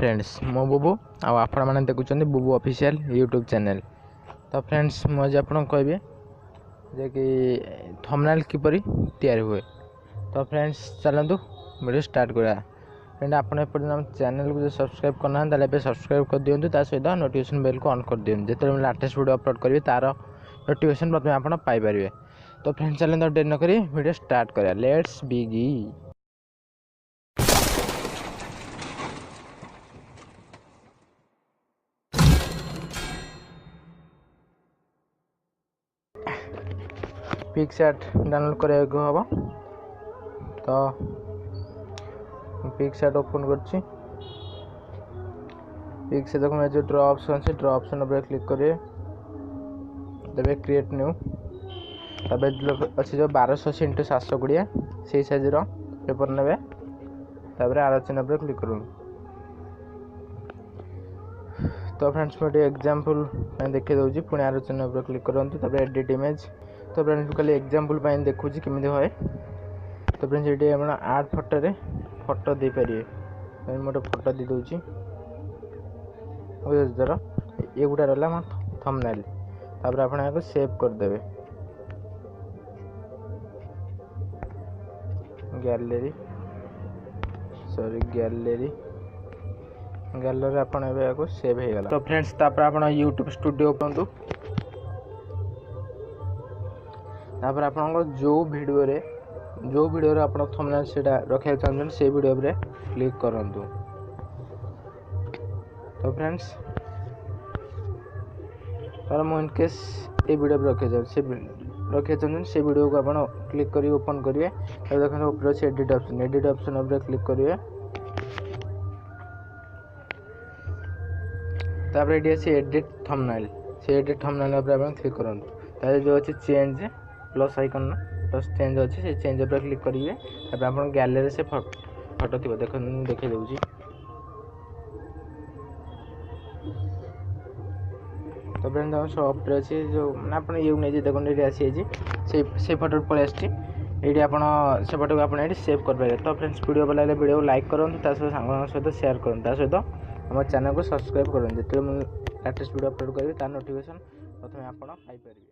Friends मो बुबू आपण मैंने देखुं बुबू ऑफिशियल यूट्यूब चैनल। तो फ्रेंड्स मुझे आपको कहबी जे कि थंबनेल किपरि तैयारी हुए। तो फ्रेंड्स चलतु वीडियो स्टार्ट करा। फ्रेंड आप चैनल को सब्सक्राइब करना ताले सब्सक्राइब कर दिंतु सहित नोटिफिकेशन बेल को ऑन कर दिंतु जो लेटेस्ट वीडियो अपलोड करेंगे तार नोटिफिकेशन प्रथम आप पाइपर। तो फ्रेंड्स चलते डेरी नक वीडियो स्टार्ट करा। Let's begin. पिक्सआर्ट डाउनलोड करने हम तो पिक्सआर्ट ओपन कर पिक्स देखो जो ड्रॉ ऑप्शन अच्छे ड्रॉ ऑप्शन पर क्लिक करेंगे तब क्रिएट न्यू तब अच्छे जो 1280 × 720 से साइज पेपर ने तापर आर चिन्ह पर क्लिक करूँ। तो फ्रेंड्स मुझे एग्जांपल देखी दूसरी पुणी आर चिन्ह पर क्लिक करूँ तब एडिट इमेज। तो फ्रेंड्स खाली एग्जांपल देखूँ केमी हुए। तो फ्रेंड्स ये आप आड फोटो रे फोटो दे पारे मोटे फोटो दे दूसरी धर ये गोटा रहा थंबनेल तापर आप सेव करदे गैलरी गैलरी आप सेव हो गला। तो फ्रेंड्स तापर आप यूट्यूब स्टूडियो ओपन तापर आप जो वीडियो आप थंबनेल से रखा चाहते से वीडियो पर क्लिक करूँ। तो फ्रेंड्स तार मु इनकेस ये वीडियो पर रखा चाहते से वीडियो को आप क्लिक कर ओपन करेंगे। देखते ऊपर अच्छे एडिट ऑप्शन उपर क्लिक करेंगे तापर ये अच्छे एडिट थंबनेल से एडिट थंबनेल आप क्लिक करूँ। तार जो अच्छे चेंज प्लस आइकन ना प्लस चेंज अच्छे से चेंज पर क्लिक करेंगे तापर आप गैलरी से फोटो थी देखे दूसरी। तो फ्रेंड शॉप अच्छे जो आप ये देखते आसी से फोटो पलि आसी आप से फोटो को आप सेव कर पारे। तो फ्रेंड्स वीडियो भल लगे वीडियो लाइक करूँ सांग सहित सेयार करूँ सहित आम चैनल को सब्सक्राइब करूँ जो लेटेस्ट वीडियो अपलोड करेंगे तार नोटिफिकेशन प्रथम आप पाइपर।